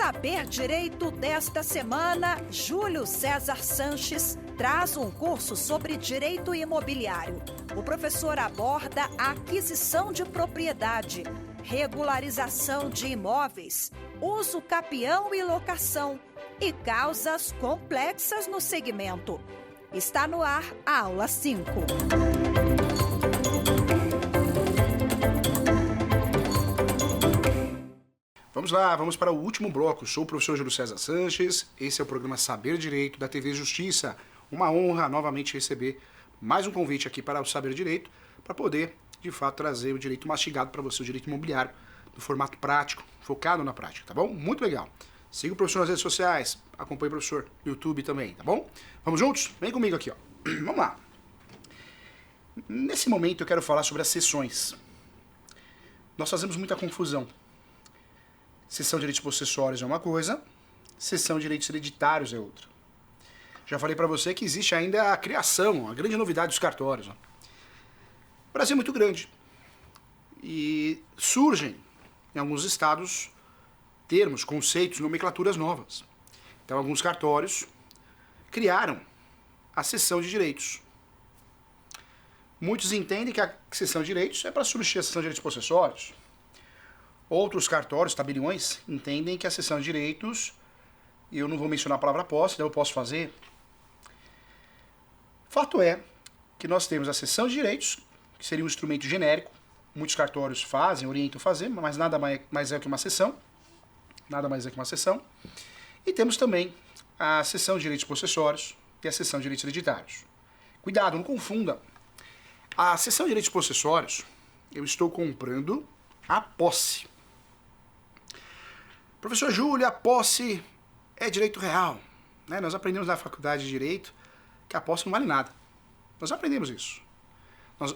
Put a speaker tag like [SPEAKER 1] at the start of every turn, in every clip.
[SPEAKER 1] Saber Direito desta semana, Júlio César Sanches traz um curso sobre direito imobiliário. O professor aborda a aquisição de propriedade, regularização de imóveis, uso capião e locação e causas complexas no segmento. Está no ar a aula 5.
[SPEAKER 2] Vamos lá, vamos para o último bloco. Sou o professor Júlio César Sanches, esse é o programa Saber Direito da TV Justiça. Uma honra novamente receber mais um convite aqui para o Saber Direito, para poder, de fato, trazer o direito mastigado para você, o direito imobiliário, no formato prático, focado na prática, tá bom? Muito legal. Siga o professor nas redes sociais, acompanhe o professor no YouTube também, tá bom? Vamos juntos? Vem comigo aqui, ó. Vamos lá. Nesse momento eu quero falar sobre as sessões. Nós fazemos muita confusão. Sessão de direitos possessórios é uma coisa, sessão de direitos hereditários é outra. Já falei para você que existe ainda a criação, a grande novidade dos cartórios. O Brasil é muito grande e surgem em alguns estados termos, conceitos, nomenclaturas novas. Então alguns cartórios criaram a sessão de direitos. Muitos entendem que a sessão de direitos é para substituir a sessão de direitos possessórios. Outros cartórios, tabeliões, entendem que a sessão de direitos, eu não vou mencionar a palavra posse, então eu posso fazer. Fato é que nós temos a sessão de direitos, que seria um instrumento genérico, muitos cartórios fazem, orientam a fazer, mas nada mais é que uma sessão, nada mais é que uma sessão. E temos também a sessão de direitos possessórios e a sessão de direitos hereditários. Cuidado, não confunda. A sessão de direitos possessórios, eu estou comprando a posse. Professor Júlio, a posse é direito real. Né? Nós aprendemos na faculdade de Direito que a posse não vale nada. Nós aprendemos isso.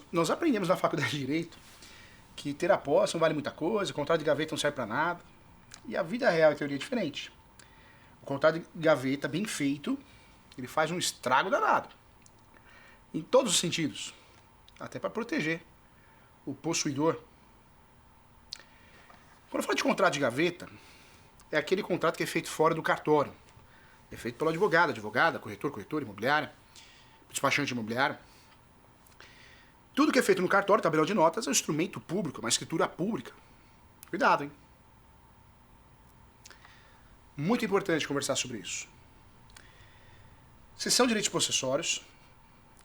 [SPEAKER 2] Nós aprendemos na faculdade de Direito que ter a posse não vale muita coisa, o contrato de gaveta não serve para nada. E a vida real e a teoria é diferente. O contrato de gaveta, bem feito, ele faz um estrago danado. Em todos os sentidos. Até para proteger o possuidor. Quando eu falo de contrato de gaveta, é aquele contrato que é feito fora do cartório. É feito pelo advogado, advogada, corretor, corretora, imobiliária, despachante imobiliário. Tudo que é feito no cartório, tabelião de notas, é um instrumento público, uma escritura pública. Cuidado, hein? Muito importante conversar sobre isso. Sessão de direitos possessórios,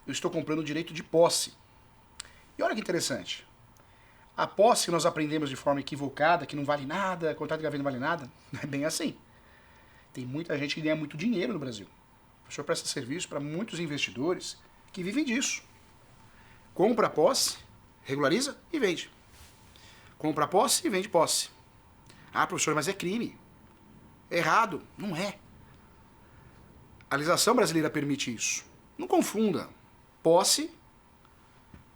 [SPEAKER 2] eu estou comprando o direito de posse. E olha que interessante. A posse que nós aprendemos de forma equivocada, que não vale nada, contrato de gaveta não vale nada, não é bem assim. Tem muita gente que ganha muito dinheiro no Brasil. O professor presta serviço para muitos investidores que vivem disso. Compra a posse, regulariza e vende. Compra a posse e vende posse. Ah, professor, mas é crime. É errado. Não é. A legislação brasileira permite isso. Não confunda posse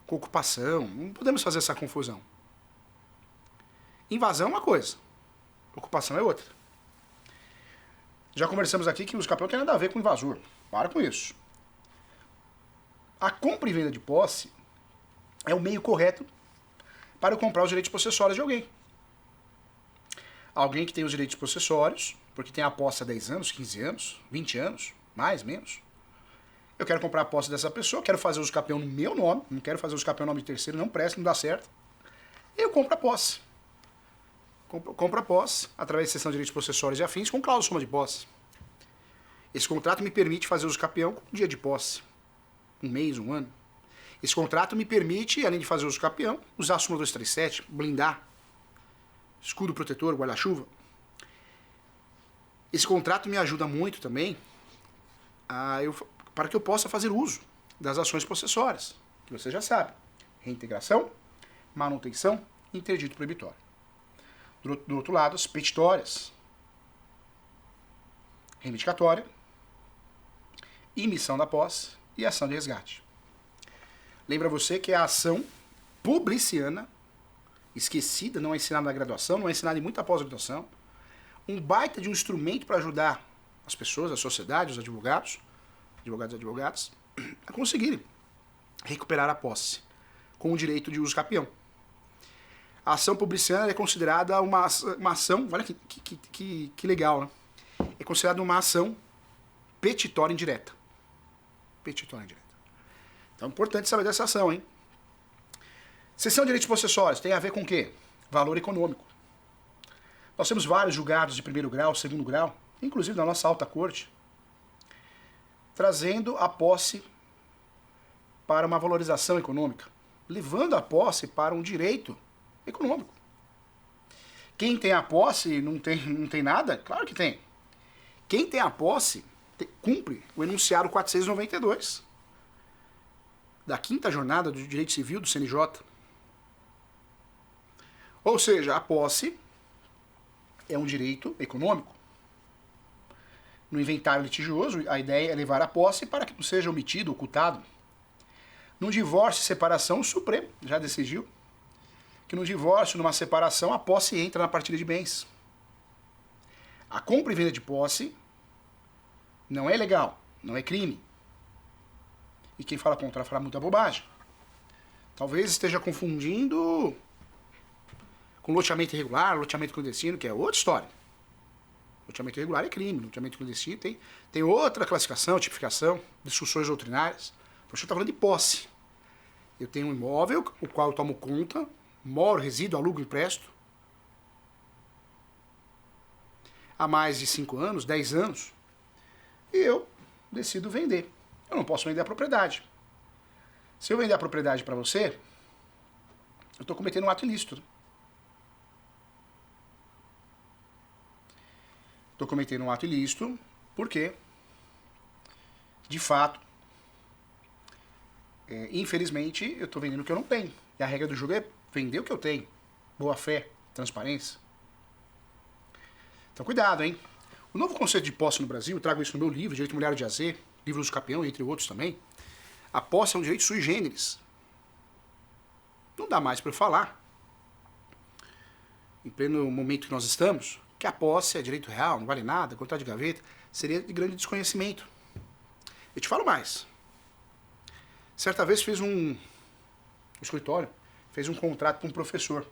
[SPEAKER 2] com ocupação, não podemos fazer essa confusão. Invasão é uma coisa, ocupação é outra. Já conversamos aqui que os capião não tem nada a ver com invasor. Para com isso. A compra e venda de posse é o meio correto para eu comprar os direitos possessórios de alguém. Alguém que tem os direitos possessórios, porque tem a posse há 10 anos, 15 anos, 20 anos, mais, menos. Eu quero comprar a posse dessa pessoa, quero fazer uso capião no meu nome, não quero fazer uso capião no nome de terceiro, não presta, não dá certo. Eu compro a posse. Compro a posse, através de sessão de direitos possessórios e afins, com cláusula soma de posse. Esse contrato me permite fazer uso capião com dia de posse. Um mês, um ano. Esse contrato me permite, além de fazer uso capião, usar a súmula 237, blindar, escudo protetor, guarda-chuva. Esse contrato me ajuda muito também para que eu possa fazer uso das ações possessórias, que você já sabe. Reintegração, manutenção, interdito proibitório. Do outro lado, as petitórias, reivindicatória, emissão da posse e ação de resgate. Lembra você que a ação publiciana, esquecida, não é ensinada na graduação, não é ensinada em muita pós-graduação, um baita de um instrumento para ajudar as pessoas, a sociedade, os advogados e advogadas, a conseguirem recuperar a posse com o direito de uso capião. A ação publiciana é considerada uma ação, olha que legal, né? É considerada uma ação petitória indireta. Petitória indireta. Então é importante saber dessa ação, hein? Cessão de direitos possessórios tem a ver com o quê? Valor econômico. Nós temos vários julgados de primeiro grau, segundo grau, inclusive na nossa alta corte, trazendo a posse para uma valorização econômica, levando a posse para um direito econômico. Quem tem a posse não tem nada? Claro que tem. Quem tem a posse cumpre o enunciado 492 da 5ª jornada do direito civil do CNJ. Ou seja, a posse é um direito econômico. No inventário litigioso, a ideia é levar a posse para que não seja omitido, ocultado. No divórcio e separação, o Supremo já decidiu que no divórcio, numa separação, a posse entra na partilha de bens. A compra e venda de posse não é legal, não é crime. E quem fala contra fala muita bobagem. Talvez esteja confundindo com loteamento irregular, loteamento clandestino, que é outra história. Loteamento irregular é crime, loteamento clandestino tem outra classificação, tipificação, discussões doutrinárias. O professor está falando de posse. Eu tenho um imóvel, o qual eu tomo conta, moro, resido, alugo, empresto, há mais de 5 anos, 10 anos, e eu decido vender. Eu não posso vender a propriedade. Se eu vender a propriedade para você, eu estou cometendo um ato ilícito. Estou cometendo um ato ilícito porque, de fato, infelizmente, eu estou vendendo o que eu não tenho. E a regra do jogo é vender o que eu tenho. Boa fé, transparência. Então, cuidado, hein? O novo conceito de posse no Brasil, eu trago isso no meu livro, Direito Imobiliário de AZ, livro do Capião, entre outros também. A posse é um direito sui generis. Não dá mais para eu falar, em pleno momento que nós estamos, que a posse é direito real, não vale nada, contrato de gaveta, seria de grande desconhecimento. Eu te falo mais. Certa vez fez um escritório, fez um contrato com um professor.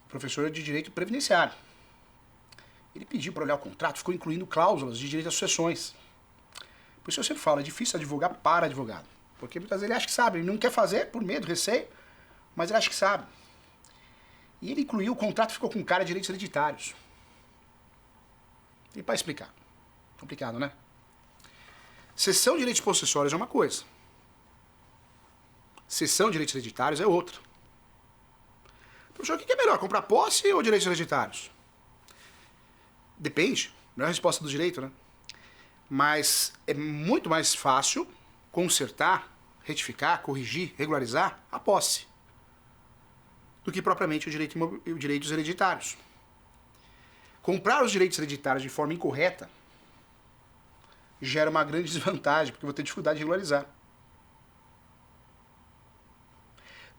[SPEAKER 2] Professor de direito previdenciário. Ele pediu para olhar o contrato, ficou incluindo cláusulas de direito às sucessões. Por isso eu sempre falo, é difícil advogar para advogado. Porque muitas vezes ele acha que sabe, ele não quer fazer por medo, receio, mas ele acha que sabe. E ele incluiu o contrato, ficou com cara de direitos hereditários. E para explicar? Complicado, né? Cessão de direitos possessórios é uma coisa. Cessão de direitos hereditários é outra. Professor, o que é melhor, comprar posse ou direitos hereditários? Depende, não é a resposta do direito, né? Mas é muito mais fácil consertar, retificar, corrigir, regularizar a posse do que propriamente os direitos hereditários. Comprar os direitos hereditários de forma incorreta gera uma grande desvantagem, porque eu vou ter dificuldade de regularizar.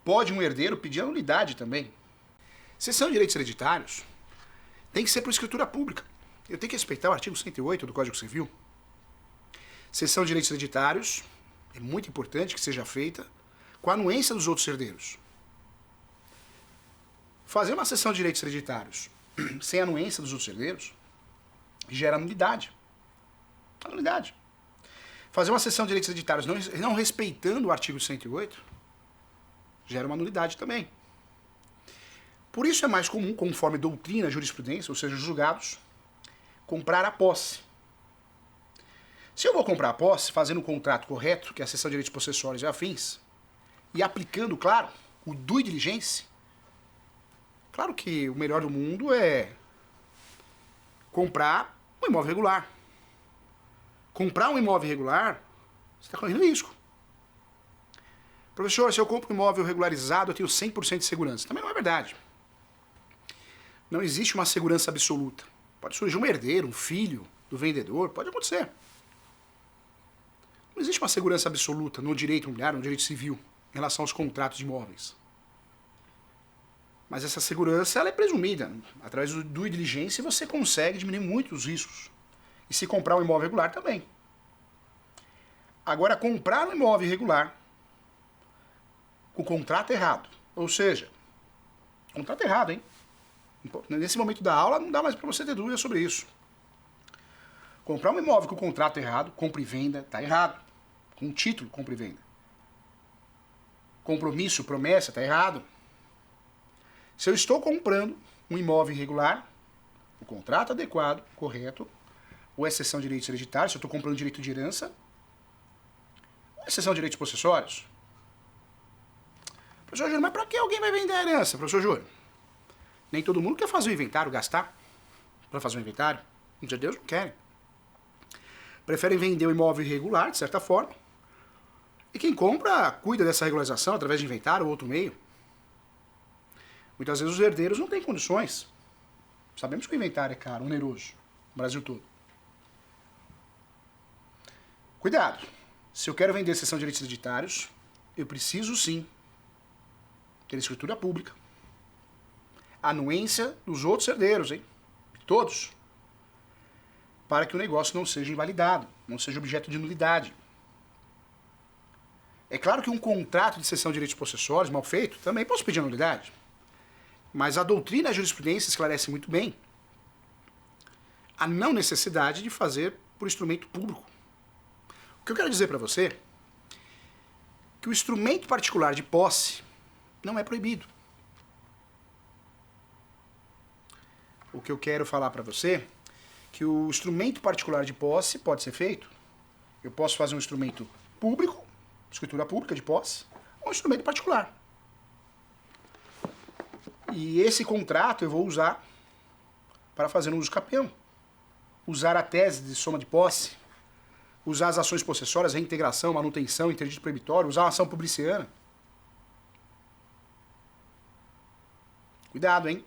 [SPEAKER 2] Pode um herdeiro pedir a nulidade também. Se são direitos hereditários, tem que ser por escritura pública. Eu tenho que respeitar o artigo 108 do Código Civil. Cessão de direitos hereditários é muito importante que seja feita com a anuência dos outros herdeiros. Fazer uma cessão de direitos hereditários sem anuência dos outros herdeiros gera nulidade. A nulidade. Fazer uma cessão de direitos hereditários não respeitando o artigo 108 gera uma nulidade também. Por isso é mais comum, conforme doutrina, jurisprudência, ou seja, os julgados, comprar a posse. Se eu vou comprar a posse, fazendo um contrato correto, que é a cessão de direitos possessórios e afins, e aplicando, claro, o due diligence, claro que o melhor do mundo é comprar um imóvel regular. Comprar um imóvel irregular, você está correndo risco. Professor, se eu compro um imóvel regularizado, eu tenho 100% de segurança. Também não é verdade. Não existe uma segurança absoluta. Pode surgir um herdeiro, um filho do vendedor, pode acontecer. Não existe uma segurança absoluta no direito imobiliário, no direito civil, em relação aos contratos de imóveis. Mas essa segurança ela é presumida. Através do due diligence você consegue diminuir muito os riscos. E se comprar um imóvel regular também. Agora, comprar um imóvel irregular com o contrato errado, Ou seja, contrato errado, hein? Nesse momento da aula não dá mais para você ter dúvida sobre isso. Comprar um imóvel com contrato errado, compra e venda, está errado. Com título, compra e venda. Compromisso, promessa, está errado. Se eu estou comprando um imóvel irregular, o contrato adequado, correto, ou exceção de direitos hereditários, se eu estou comprando direito de herança, ou exceção de direitos possessórios. Professor Júnior, mas para que alguém vai vender a herança, professor Júnior? Nem todo mundo quer fazer o inventário, gastar para fazer o inventário. Muitos de Deus não querem. Preferem vender o imóvel irregular, de certa forma. E quem compra, cuida dessa regularização através de inventário ou outro meio. Muitas vezes os herdeiros não têm condições. Sabemos que o inventário é caro, oneroso, no Brasil todo. Cuidado. Se eu quero vender cessão de direitos hereditários, eu preciso sim ter escritura pública. Anuência dos outros herdeiros, hein? Todos. Para que o negócio não seja invalidado, não seja objeto de nulidade. É claro que um contrato de cessão de direitos possessórios mal feito, também posso pedir a nulidade. Mas a doutrina e a jurisprudência esclarece muito bem a não necessidade de fazer por instrumento público. O que eu quero dizer para você é que o instrumento particular de posse não é proibido. O que eu quero falar para você é que o instrumento particular de posse pode ser feito. Eu posso fazer um instrumento público, escritura pública de posse, ou um instrumento particular. E esse contrato eu vou usar para fazer um uso capião. Usar a tese de soma de posse, usar as ações possessórias, reintegração, manutenção, interdito proibitório, usar uma ação publiciana. Cuidado, hein?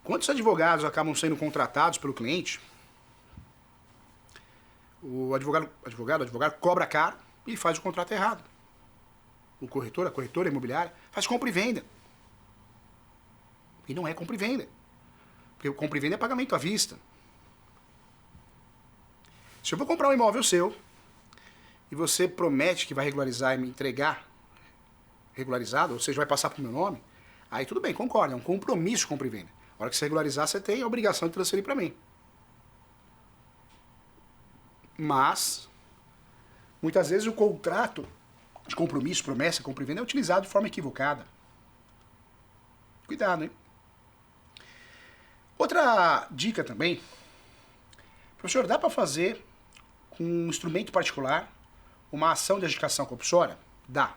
[SPEAKER 2] Quantos advogados acabam sendo contratados pelo cliente? O advogado cobra caro e faz o contrato errado. O corretor, a corretora imobiliária, faz compra e venda. E não é compra e venda. Porque compra e venda é pagamento à vista. Se eu vou comprar um imóvel seu e você promete que vai regularizar e me entregar regularizado, ou seja, vai passar para o meu nome, aí tudo bem, concordo, é um compromisso de compra e venda. A hora que você regularizar, você tem a obrigação de transferir para mim. Mas, muitas vezes o contrato de compromisso, promessa, compra e venda é utilizado de forma equivocada. Cuidado, hein? Outra dica também. Professor, dá para fazer com um instrumento particular uma ação de adjudicação compulsória? Dá.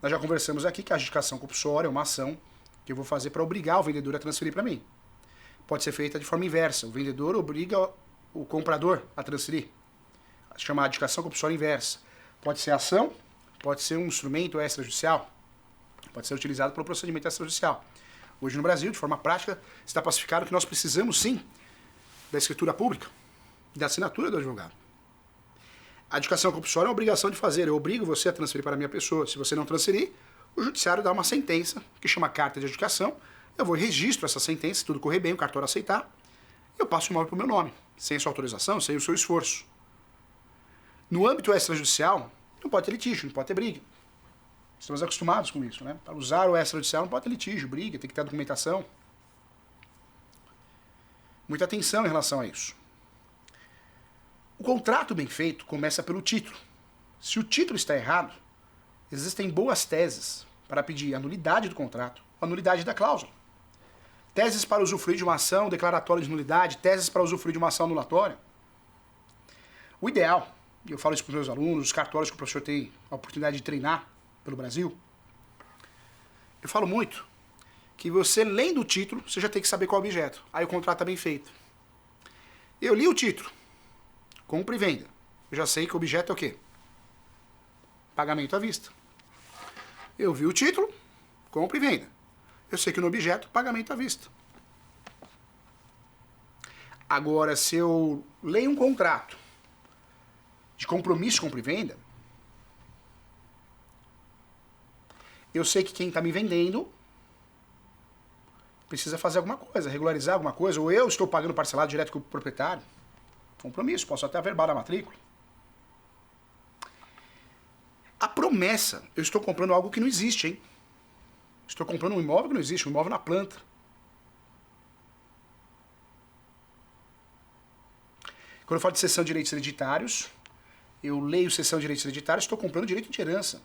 [SPEAKER 2] Nós já conversamos aqui que a adjudicação compulsória é uma ação que eu vou fazer para obrigar o vendedor a transferir para mim. Pode ser feita de forma inversa. O vendedor obriga o comprador a transferir. Chama adjudicação compulsória inversa. Pode ser ação, pode ser um instrumento extrajudicial. Pode ser utilizado para o procedimento extrajudicial. Hoje no Brasil, de forma prática, está pacificado que nós precisamos sim da escritura pública e da assinatura do advogado. A adjudicação compulsória é uma obrigação de fazer. Eu obrigo você a transferir para a minha pessoa. Se você não transferir, o judiciário dá uma sentença, que chama carta de adjudicação. Eu vou e registro essa sentença, se tudo correr bem, o cartório aceitar, e eu passo o imóvel para o meu nome, sem a sua autorização, sem o seu esforço. No âmbito extrajudicial, não pode ter litígio, não pode ter briga. Estamos acostumados com isso, né? Para usar o extrajudicial não pode ter litígio, briga, tem que ter documentação. Muita atenção em relação a isso. O contrato bem feito começa pelo título. Se o título está errado, existem boas teses para pedir a nulidade do contrato, a nulidade da cláusula. Teses para usufruir de uma ação declaratória de nulidade, teses para usufruir de uma ação anulatória. O ideal, e eu falo isso para os meus alunos, os cartórios que o professor tem a oportunidade de treinar pelo Brasil, eu falo muito que você, lendo o título, você já tem que saber qual é o objeto. Aí o contrato está bem feito. Eu li o título, compra e venda. Eu já sei que o objeto é o quê? Pagamento à vista. Eu vi o título, compra e venda. Eu sei que no objeto, pagamento à vista. Agora, se eu leio um contrato de compromisso, compra e venda, eu sei que quem está me vendendo precisa fazer alguma coisa, regularizar alguma coisa, ou eu estou pagando parcelado direto com o proprietário. Compromisso, posso até averbar a matrícula. A promessa, eu estou comprando algo que não existe, hein? Estou comprando um imóvel que não existe, um imóvel na planta. Quando eu falo de cessão de direitos hereditários, eu leio cessão de direitos hereditários, estou comprando direito de herança.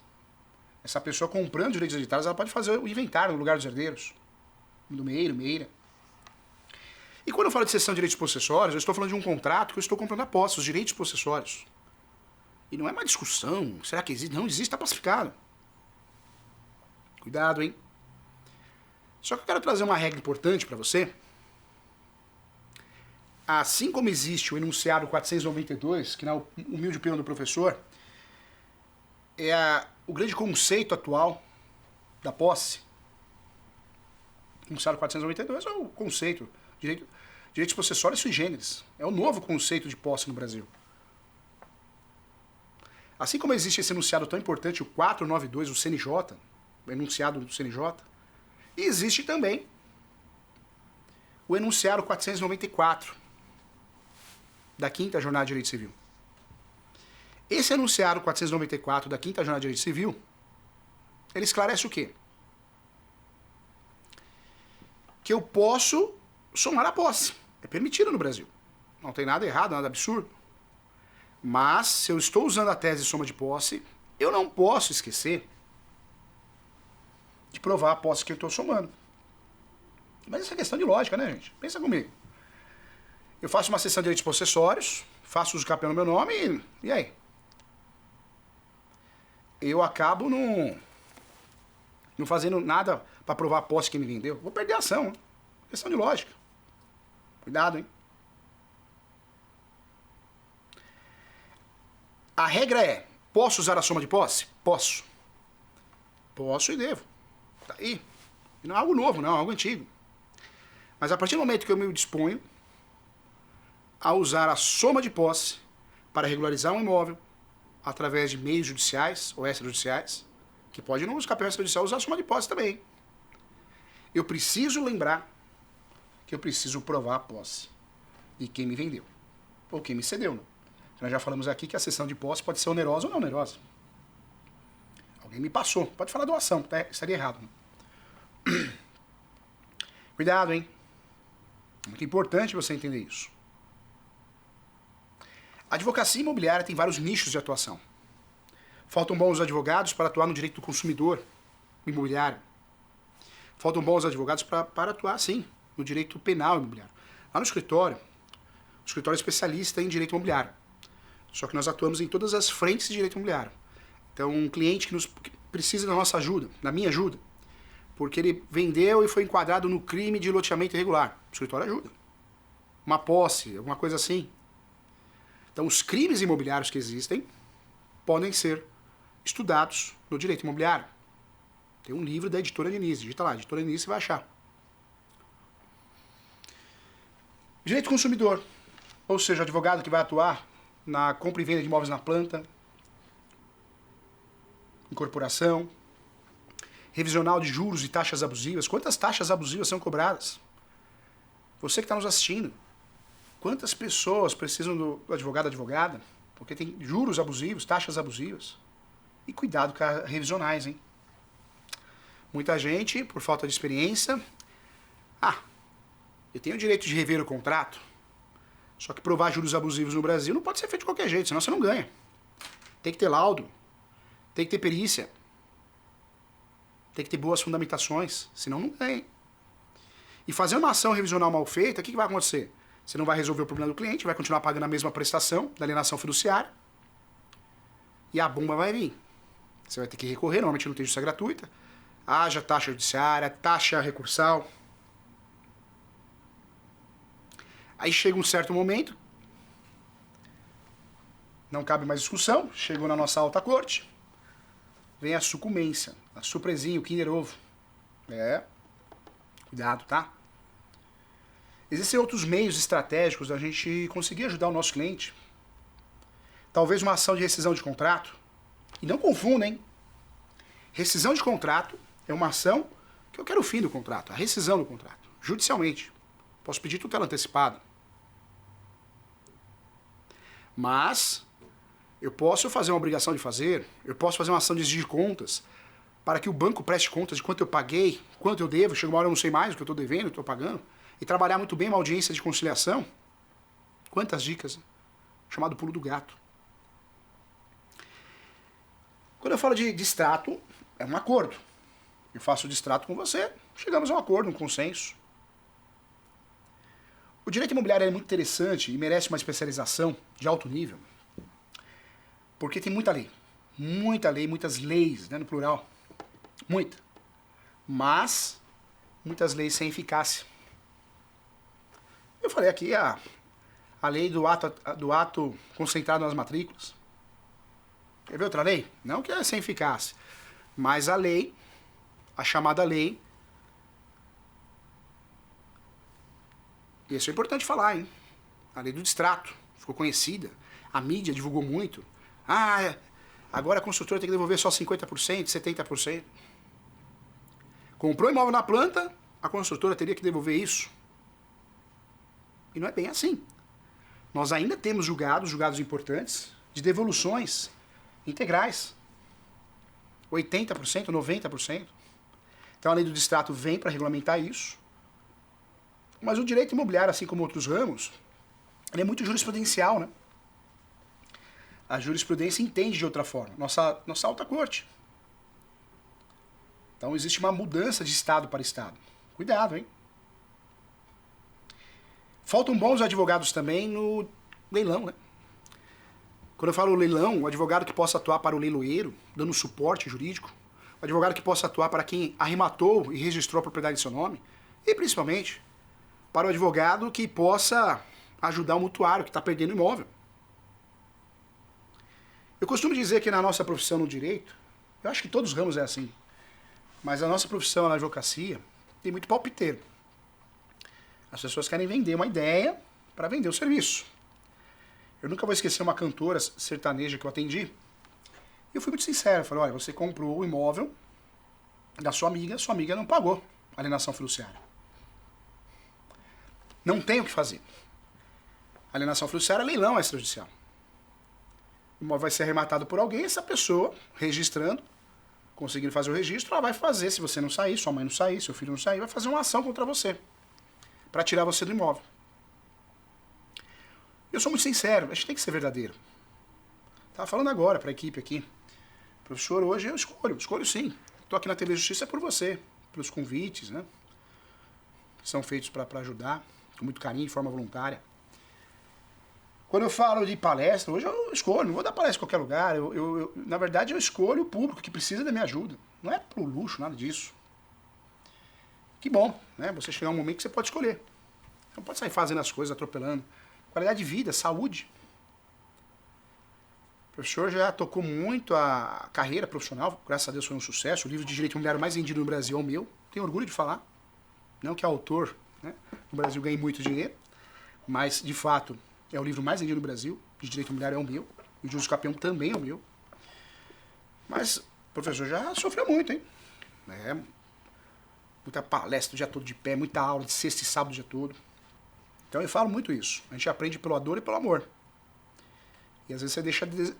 [SPEAKER 2] Essa pessoa comprando direitos hereditários, ela pode fazer o inventário no lugar dos herdeiros. Do meiro, meira. E quando eu falo de cessão de direitos possessórios, eu estou falando de um contrato que eu estou comprando a posse, os direitos possessórios. E não é uma discussão, será que existe? Não existe, está pacificado. Cuidado, hein? Só que eu quero trazer uma regra importante para você. Assim como existe o enunciado 492, que na humilde opinião do professor, é o grande conceito atual da posse. O enunciado 492 é o conceito de direitos possessórios sui generis. É o novo conceito de posse no Brasil. Assim como existe esse enunciado tão importante, o 492, o CNJ, o enunciado do CNJ, e existe também o enunciado 494 da 5ª Jornada de Direito Civil. Esse enunciado 494 da 5ª Jornada de Direito Civil, ele esclarece o quê? Que eu posso somar a posse. É permitido no Brasil. Não tem nada errado, nada absurdo. Mas, se eu estou usando a tese de soma de posse, eu não posso esquecer de provar a posse que eu estou somando. Mas isso é questão de lógica, né, gente? Pensa comigo. Eu faço uma cessão de direitos possessórios, faço uso capião no meu nome e aí? Eu acabo não fazendo nada para provar a posse que me vendeu. Vou perder a ação. Né? Questão de lógica. Cuidado, hein? A regra é, posso usar a soma de posse? Posso. Posso e devo. Tá aí. E não é algo novo, não, é algo antigo. Mas a partir do momento que eu me disponho a usar a soma de posse para regularizar um imóvel através de meios judiciais ou extrajudiciais, que pode não usar capião extrajudicial, usar a soma de posse também. Eu preciso lembrar que eu preciso provar a posse de quem me vendeu ou quem me cedeu. Né? Nós já falamos aqui que a cessão de posse pode ser onerosa ou não onerosa. Alguém me passou. Pode falar doação, tá? Estaria errado. Né? Cuidado, hein? Muito importante você entender isso. A advocacia imobiliária tem vários nichos de atuação. Faltam bons advogados para atuar no direito do consumidor imobiliário. Faltam bons advogados para atuar, sim, no direito penal imobiliário. Lá no escritório, o escritório é especialista em direito imobiliário. Só que nós atuamos em todas as frentes de direito imobiliário. Então, um cliente que precisa da nossa ajuda, da minha ajuda, porque ele vendeu e foi enquadrado no crime de loteamento irregular. O escritório ajuda. Uma posse, alguma coisa assim. Então, os crimes imobiliários que existem podem ser estudados no direito imobiliário. Tem um livro da editora Ninize, digita lá, editora Ninize, você vai achar. Direito consumidor, ou seja, o advogado que vai atuar na compra e venda de imóveis na planta, incorporação, revisional de juros e taxas abusivas. Quantas taxas abusivas são cobradas? Você que está nos assistindo, quantas pessoas precisam do advogado, advogada? Porque tem juros abusivos, taxas abusivas. E cuidado com as revisionais, hein? Muita gente, por falta de experiência, eu tenho o direito de rever o contrato, só que provar juros abusivos no Brasil não pode ser feito de qualquer jeito, senão você não ganha. Tem que ter laudo, tem que ter perícia, tem que ter boas fundamentações, senão não ganha. E fazer uma ação revisional mal feita, o que vai acontecer? Você não vai resolver o problema do cliente, vai continuar pagando a mesma prestação da alienação fiduciária e a bomba vai vir. Você vai ter que recorrer, normalmente não tem justiça gratuita, haja taxa judiciária, taxa recursal. Aí chega um certo momento, não cabe mais discussão, chegou na nossa alta corte, vem a sucumbência, a surpresinha, o Kinder Ovo. Cuidado, tá? Existem outros meios estratégicos da gente conseguir ajudar o nosso cliente. Talvez uma ação de rescisão de contrato. E não confundem. Rescisão de contrato é uma ação que eu quero o fim do contrato, a rescisão do contrato, judicialmente. Posso pedir tutela antecipada. Mas eu posso fazer uma obrigação de fazer, eu posso fazer uma ação de exigir contas, para que o banco preste contas de quanto eu paguei, quanto eu devo, chega uma hora eu não sei mais o que eu estou devendo, estou pagando, e trabalhar muito bem uma audiência de conciliação. Quantas dicas, né? Chamado pulo do gato. Quando eu falo de distrato, é um acordo. Eu faço o distrato com você, chegamos a um acordo, um consenso. O direito imobiliário é muito interessante e merece uma especialização de alto nível, porque tem muita lei, muitas leis, né, no plural, muita, mas muitas leis sem eficácia. Eu falei aqui a lei do ato concentrado nas matrículas. Quer ver outra lei? Não que é sem eficácia, mas a lei, a chamada lei. Isso é importante falar, hein? A lei do distrato ficou conhecida, a mídia divulgou muito. Agora a construtora tem que devolver só 50%, 70%. Comprou imóvel na planta, a construtora teria que devolver isso. E não é bem assim. Nós ainda temos julgados importantes, de devoluções integrais. 80%, 90%. Então a lei do distrato vem para regulamentar isso. Mas o direito imobiliário, assim como outros ramos, ele é muito jurisprudencial, né? A jurisprudência entende de outra forma. Nossa alta corte. Então existe uma mudança de estado para estado. Cuidado, hein? Faltam bons advogados também no leilão, né? Quando eu falo leilão, o advogado que possa atuar para o leiloeiro, dando suporte jurídico, o advogado que possa atuar para quem arrematou e registrou a propriedade em seu nome, e principalmente para o advogado que possa ajudar o mutuário que está perdendo imóvel. Eu costumo dizer que na nossa profissão no direito, eu acho que todos os ramos é assim, mas a nossa profissão na advocacia tem muito palpiteiro. As pessoas querem vender uma ideia para vender o serviço. Eu nunca vou esquecer uma cantora sertaneja que eu atendi. E eu fui muito sincero, eu falei, olha, você comprou o imóvel da sua amiga não pagou a alienação fiduciária. Não tem o que fazer. A alienação fiduciária é leilão extrajudicial. O imóvel vai ser arrematado por alguém, essa pessoa, registrando, conseguindo fazer o registro, ela vai fazer, se você não sair, sua mãe não sair, seu filho não sair, vai fazer uma ação contra você, para tirar você do imóvel. Eu sou muito sincero, a gente tem que ser verdadeiro. Estava falando agora para a equipe aqui. Professor, hoje eu escolho sim. Estou aqui na TV Justiça por você, pelos convites, né? Que são feitos para ajudar, com muito carinho, de forma voluntária. Quando eu falo de palestra, hoje eu escolho, não vou dar palestra em qualquer lugar. Na verdade, eu escolho o público que precisa da minha ajuda. Não é pro luxo, nada disso. Que bom, né? Você chegar um momento que você pode escolher. Você não pode sair fazendo as coisas, atropelando. Qualidade de vida, saúde. O professor já tocou muito a carreira profissional, graças a Deus foi um sucesso. O livro de direito imobiliário mais vendido no Brasil é o meu. Tenho orgulho de falar. Não que autor, né, no Brasil ganhe muito dinheiro, mas de fato é o livro mais vendido no Brasil. De direito imobiliário é o meu. E o Juros Campeão também é o meu. Mas o professor já sofreu muito, hein? Muita palestra o dia todo de pé, muita aula de sexta e sábado o dia todo. Então eu falo muito isso. A gente aprende pela dor e pelo amor. E às vezes você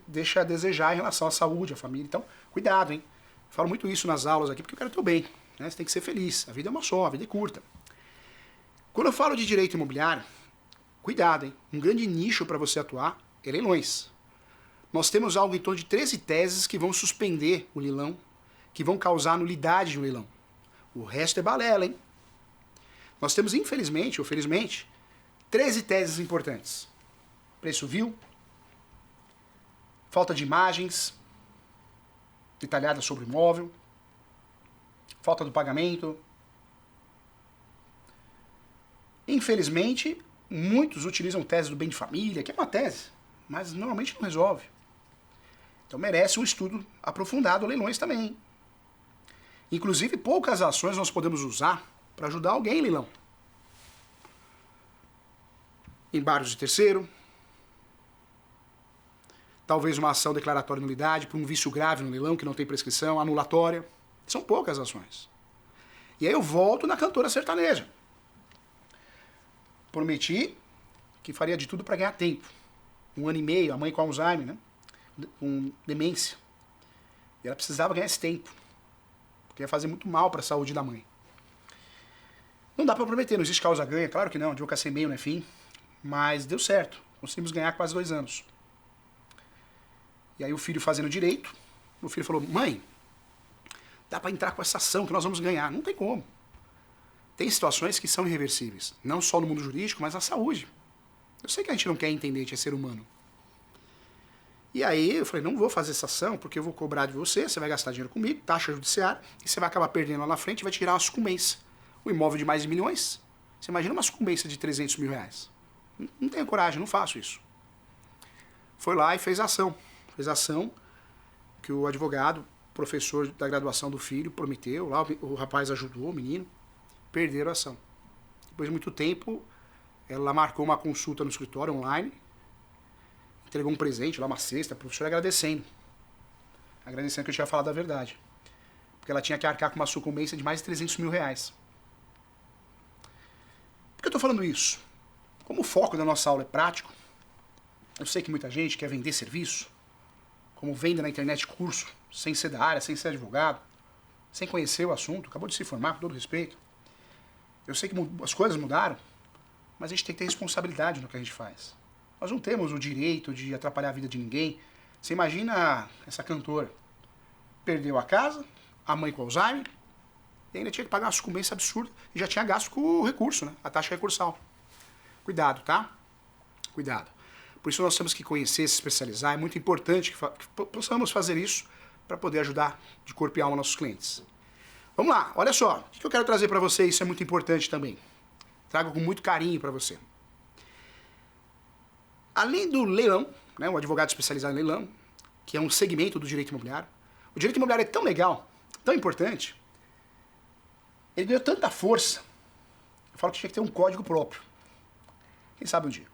[SPEAKER 2] deixa a desejar em relação à saúde, à família. Então, cuidado, hein? Eu falo muito isso nas aulas aqui porque eu quero teu bem. Né? Você tem que ser feliz. A vida é uma só, a vida é curta. Quando eu falo de direito imobiliário, cuidado, hein? Um grande nicho para você atuar é leilões. Nós temos algo em torno de 13 teses que vão suspender o leilão, que vão causar nulidade de um leilão. O resto é balela, hein? Nós temos, infelizmente ou felizmente, 13 teses importantes. Preço vil, falta de imagens detalhadas sobre o imóvel, falta do pagamento. Infelizmente, muitos utilizam tese do bem de família, que é uma tese, mas normalmente não resolve. Então merece um estudo aprofundado, leilões também. Inclusive, poucas ações nós podemos usar para ajudar alguém em leilão. Embargos de terceiro, talvez uma ação declaratória de nulidade por um vício grave no leilão que não tem prescrição, anulatória. São poucas ações. E aí eu volto na cantora sertaneja. Prometi que faria de tudo para ganhar tempo. 1 ano e meio, a mãe com Alzheimer, né? Com demência. E ela precisava ganhar esse tempo. porque ia fazer muito mal para a saúde da mãe. Não dá para prometer, não existe causa-ganha, claro que não, advocacia meio não é fim, mas deu certo, conseguimos ganhar quase 2 anos. E aí o filho fazendo direito, o filho falou, mãe, dá para entrar com essa ação que nós vamos ganhar. Não tem como. Tem situações que são irreversíveis, não só no mundo jurídico, mas na saúde. Eu sei que a gente não quer entender, a gente é ser humano. E aí eu falei, não vou fazer essa ação, porque eu vou cobrar de você, você vai gastar dinheiro comigo, taxa judiciária, e você vai acabar perdendo lá na frente e vai tirar uma sucumbência. O imóvel de mais de milhões, você imagina uma sucumbência de 300 mil reais. Não tenho coragem, não faço isso. Foi lá e fez a ação. Fez a ação que o advogado, professor da graduação do filho, prometeu, lá o rapaz ajudou, o menino, perderam a ação. Depois de muito tempo, ela marcou uma consulta no escritório online, entregou um presente lá, uma cesta, o professor agradecendo. Agradecendo que eu tinha falado a verdade. Porque ela tinha que arcar com uma sucumbência de mais de 300 mil reais. Por que eu estou falando isso? Como o foco da nossa aula é prático, eu sei que muita gente quer vender serviço, como vende na internet curso, sem ser da área, sem ser advogado, sem conhecer o assunto, acabou de se formar, com todo respeito. Eu sei que as coisas mudaram, mas a gente tem que ter responsabilidade no que a gente faz. Nós não temos o direito de atrapalhar a vida de ninguém. Você imagina essa cantora, perdeu a casa, a mãe com Alzheimer, e ainda tinha que pagar uma sucumbência absurda, e já tinha gasto com o recurso, né? A taxa recursal. Cuidado, tá? Cuidado. Por isso nós temos que conhecer, se especializar. É muito importante que possamos fazer isso para poder ajudar de corpo e alma nossos clientes. Vamos lá, olha só. O que eu quero trazer para você, isso é muito importante também. Trago com muito carinho para você. Além do leilão, né, um advogado especializado em leilão, que é um segmento do direito imobiliário, o direito imobiliário é tão legal, tão importante, ele ganhou tanta força, eu falo que tinha que ter um código próprio. Quem sabe um dia.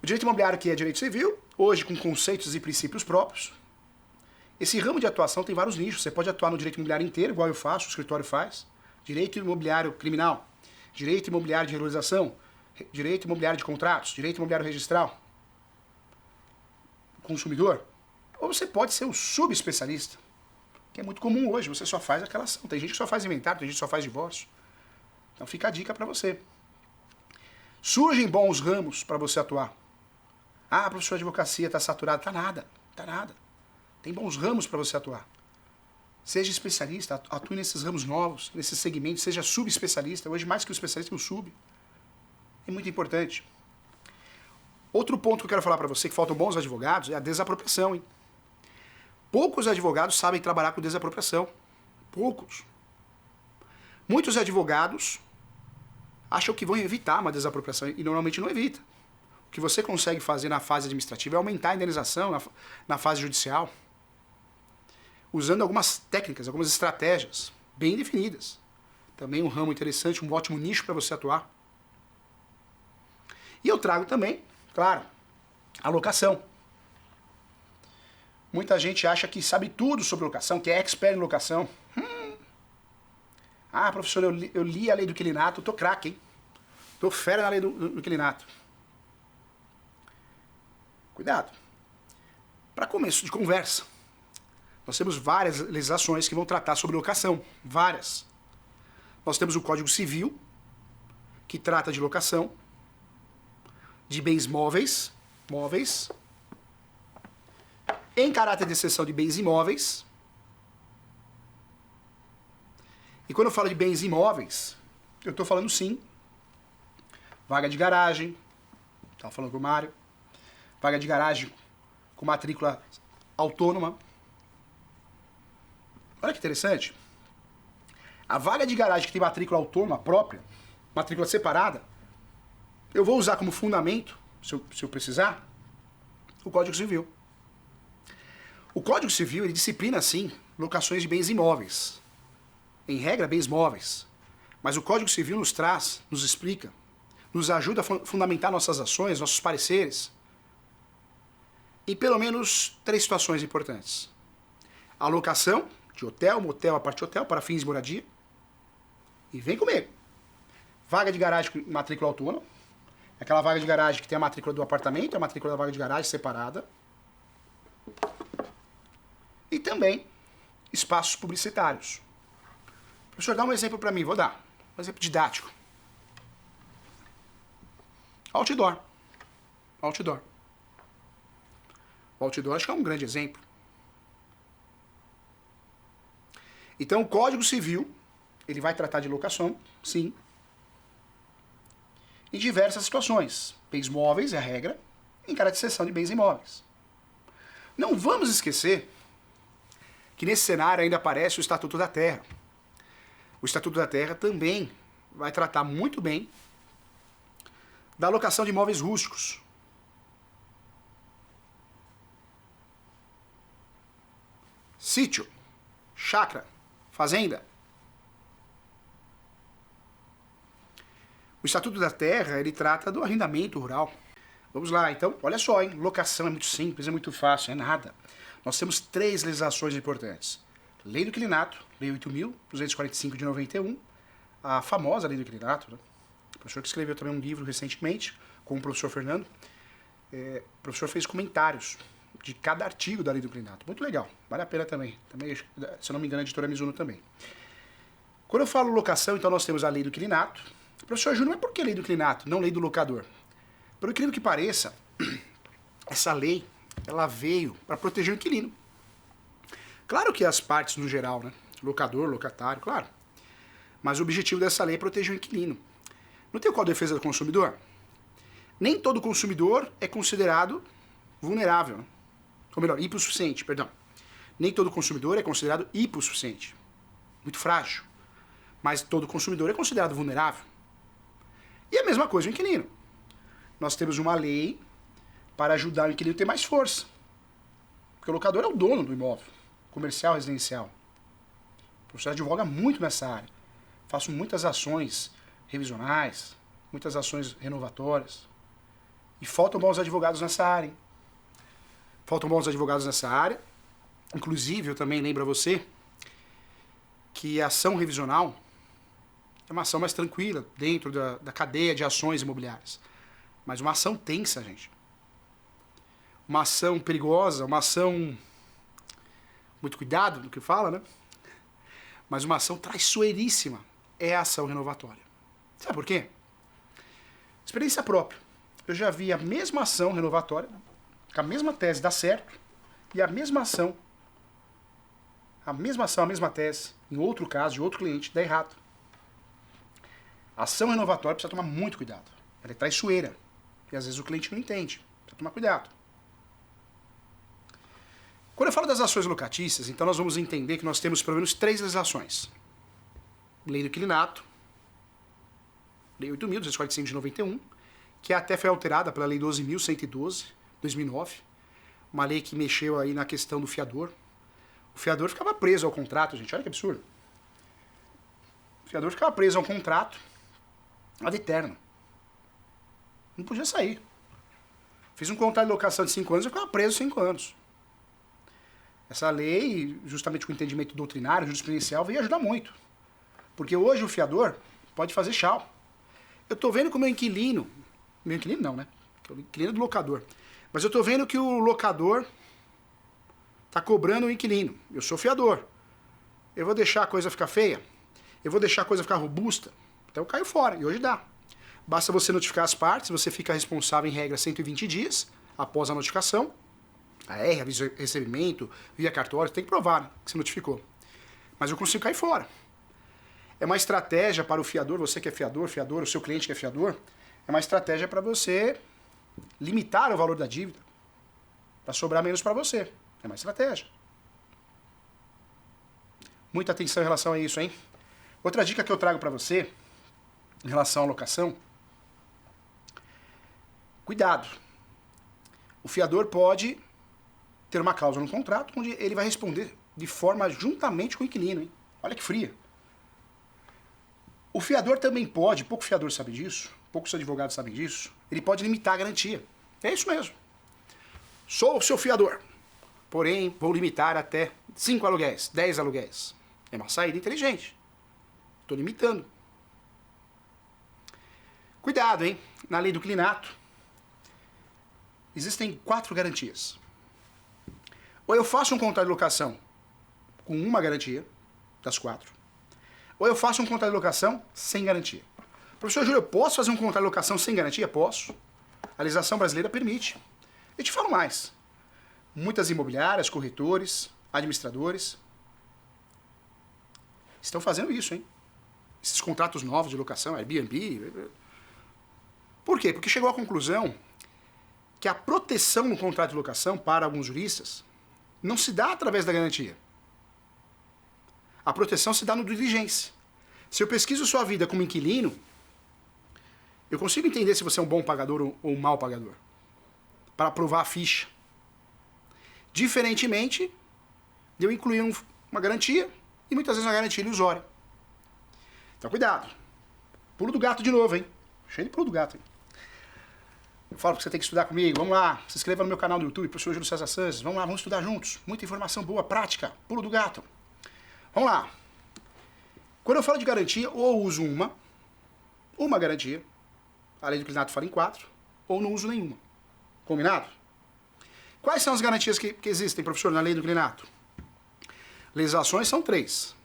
[SPEAKER 2] O direito imobiliário, que é direito civil, hoje com conceitos e princípios próprios, esse ramo de atuação tem vários nichos. Você pode atuar no direito imobiliário inteiro, igual eu faço, o escritório faz, direito imobiliário criminal, direito imobiliário de regularização, direito imobiliário de contratos, direito imobiliário registral, consumidor. Ou você pode ser um subespecialista, que é muito comum hoje, você só faz aquela ação. Tem gente que só faz inventário, tem gente que só faz divórcio. Então fica a dica para você. Surgem bons ramos para você atuar. Ah, professor, a advocacia está saturada. Tá nada, tá nada. Tem bons ramos para você atuar. Seja especialista, atue nesses ramos novos, nesses segmentos, seja subespecialista. Hoje, mais que o especialista, o sub. É muito importante. Outro ponto que eu quero falar para você, que faltam bons advogados, é a desapropriação, hein? Poucos advogados sabem trabalhar com desapropriação. Poucos. Muitos advogados acham que vão evitar uma desapropriação e normalmente não evita. O que você consegue fazer na fase administrativa é aumentar a indenização na fase judicial, usando algumas técnicas, algumas estratégias bem definidas. Também um ramo interessante, um ótimo nicho para você atuar. E eu trago também, claro, a locação. Muita gente acha que sabe tudo sobre locação, que é expert em locação. Ah, professor, eu li a lei do inquilinato, tô craque, hein? Tô fera na lei do inquilinato. Cuidado. Para começo de conversa, nós temos várias legislações que vão tratar sobre locação. Várias. Nós temos o Código Civil, que trata de locação, de bens móveis, em caráter de exceção de bens imóveis. E quando eu falo de bens imóveis, eu estou falando sim, vaga de garagem, estava falando com o Mário, vaga de garagem com matrícula autônoma. Olha que interessante. A vaga de garagem que tem matrícula autônoma própria, matrícula separada, eu vou usar como fundamento, se eu precisar, o Código Civil. O Código Civil, ele disciplina, sim, locações de bens imóveis. Em regra, bens móveis. Mas o Código Civil nos traz, nos explica, nos ajuda a fundamentar nossas ações, nossos pareceres, em pelo menos 3 situações importantes. A locação de hotel, motel, aparte hotel, para fins de moradia. E vem comigo. Vaga de garagem com matrícula autônoma. Aquela vaga de garagem que tem a matrícula do apartamento, a matrícula da vaga de garagem separada. E também espaços publicitários. Professor, dá um exemplo para mim. Vou dar. Um exemplo didático. Outdoor. Outdoor. O outdoor acho que é um grande exemplo. Então, o Código Civil, ele vai tratar de locação, sim, em diversas situações. Bens móveis é a regra, em caráter de cessão de bens imóveis. Não vamos esquecer que nesse cenário ainda aparece o Estatuto da Terra. O Estatuto da Terra também vai tratar muito bem da locação de imóveis rústicos. Sítio, chácara, fazenda. O Estatuto da Terra, ele trata do arrendamento rural. Vamos lá, então, olha só, hein? Locação é muito simples, é muito fácil, é nada. Nós temos 3 legislações importantes. Lei do Inquilinato, Lei 8.245 de 91, a famosa Lei do Inquilinato, né? O professor que escreveu também um livro recentemente, com o professor Fernando. O professor fez comentários de cada artigo da Lei do Inquilinato. Muito legal, vale a pena também. Se eu não me engano, a editora Mizuno também. Quando eu falo locação, então nós temos a Lei do Inquilinato. Professor Júnior, mas por que Lei do Inquilinato, não Lei do Locador? Por incrível que pareça, essa lei, ela veio para proteger o inquilino. Claro que as partes no geral, né? Locador, locatário, claro. Mas o objetivo dessa lei é proteger o inquilino. Não tem o Código de Defesa do Consumidor? Nem todo consumidor é considerado vulnerável, né? Ou melhor, hipossuficiente, perdão. Nem todo consumidor é considerado hipossuficiente. Muito frágil. Mas todo consumidor é considerado vulnerável. E a mesma coisa o inquilino. Nós temos uma lei para ajudar o inquilino a ter mais força. Porque o locador é o dono do imóvel, comercial, residencial. O professor advoga muito nessa área. Faço muitas ações revisionais, muitas ações renovatórias. E faltam bons advogados nessa área, hein? Faltam bons advogados nessa área. Inclusive, eu também lembro a você que a ação revisional é uma ação mais tranquila dentro da cadeia de ações imobiliárias. Mas uma ação tensa, gente. Uma ação perigosa, uma ação... Muito cuidado no que fala, né? Mas uma ação traiçoeiríssima é a ação renovatória. Sabe por quê? Experiência própria. Eu já vi a mesma ação renovatória, com a mesma tese dar certo, e a mesma ação, a mesma tese, em outro caso, de outro cliente, dá errado. A ação renovatória precisa tomar muito cuidado. Ela é traiçoeira. E às vezes o cliente não entende. Precisa tomar cuidado. Quando eu falo das ações locatícias, então nós vamos entender que nós temos pelo menos 3 legislações. Lei do Inquilinato, Lei 8.245 de 91, que até foi alterada pela Lei 12.112, 2009, uma lei que mexeu aí na questão do fiador. O fiador ficava preso ao contrato, gente, olha que absurdo. O fiador ficava preso ao contrato ad eterno. Não podia sair. Fiz um contrato de locação de 5 anos e eu ficava preso 5 anos. Essa lei, justamente com o entendimento doutrinário, jurisprudencial, veio ajudar muito. Porque hoje o fiador pode fazer tchau. Eu estou vendo que o meu inquilino não, né? O inquilino é do locador. Mas eu estou vendo que o locador está cobrando o inquilino. Eu sou fiador. Eu vou deixar a coisa ficar feia? Eu vou deixar a coisa ficar robusta? Então eu caio fora. E hoje dá. Basta você notificar as partes, você fica responsável em regra 120 dias após a notificação. A R, aviso de recebimento, via cartório, tem que provar, né, que você notificou. Mas eu consigo cair fora. É uma estratégia para o fiador, você que é fiador, o seu cliente que é fiador, é uma estratégia para você limitar o valor da dívida, para sobrar menos para você. É uma estratégia. Muita atenção em relação a isso, hein? Outra dica que eu trago para você, em relação à locação, cuidado. O fiador pode ter uma cláusula no contrato onde ele vai responder de forma juntamente com o inquilino, hein? Olha que fria. O fiador também pode, pouco fiador sabe disso, poucos advogados sabem disso, ele pode limitar a garantia. É isso mesmo. Sou o seu fiador, porém vou limitar até 5 aluguéis, 10 aluguéis. É uma saída inteligente. Estou limitando. Cuidado, hein? Na lei do inquilinato, existem 4 garantias. Ou eu faço um contrato de locação com uma garantia, das 4, ou eu faço um contrato de locação sem garantia. Professor Júlio, eu posso fazer um contrato de locação sem garantia? Posso. A legislação brasileira permite. Eu te falo mais. Muitas imobiliárias, corretores, administradores estão fazendo isso, hein? Esses contratos novos de locação, Airbnb. Por quê? Porque chegou à conclusão que a proteção no contrato de locação, para alguns juristas, não se dá através da garantia. A proteção se dá no due diligence. Se eu pesquiso sua vida como inquilino, eu consigo entender se você é um bom pagador ou um mau pagador, para aprovar a ficha. Diferentemente de eu incluir uma garantia, e muitas vezes uma garantia ilusória. Então cuidado. Pulo do gato de novo, hein? Cheio de pulo do gato, hein? Eu falo que você tem que estudar comigo. Vamos lá, se inscreva no meu canal do YouTube, professor Júlio César Sanches. Vamos lá, vamos estudar juntos. Muita informação boa, prática. Pulo do gato. Vamos lá. Quando eu falo de garantia, ou eu uso uma garantia, a lei do inclinato fala em 4, ou não uso nenhuma. Combinado? Quais são as garantias que existem, professor, na lei do inclinato? Legislações são 3.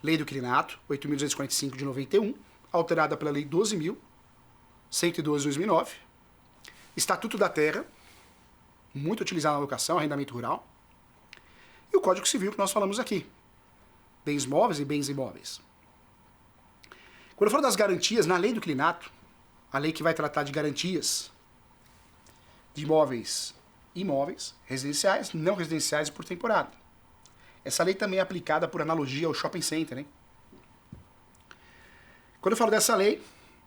[SPEAKER 2] Lei do inclinato, 8.245 de 91, alterada pela lei 12.112 de 2009. Estatuto da Terra, muito utilizado na locação, arrendamento rural. E o Código Civil que nós falamos aqui. Bens móveis e bens imóveis. Quando eu falo das garantias, na lei do inclinato, a lei que vai tratar de garantias de imóveis, residenciais, não residenciais e por temporada. Essa lei também é aplicada por analogia ao shopping center, hein? Quando eu falo dessa lei,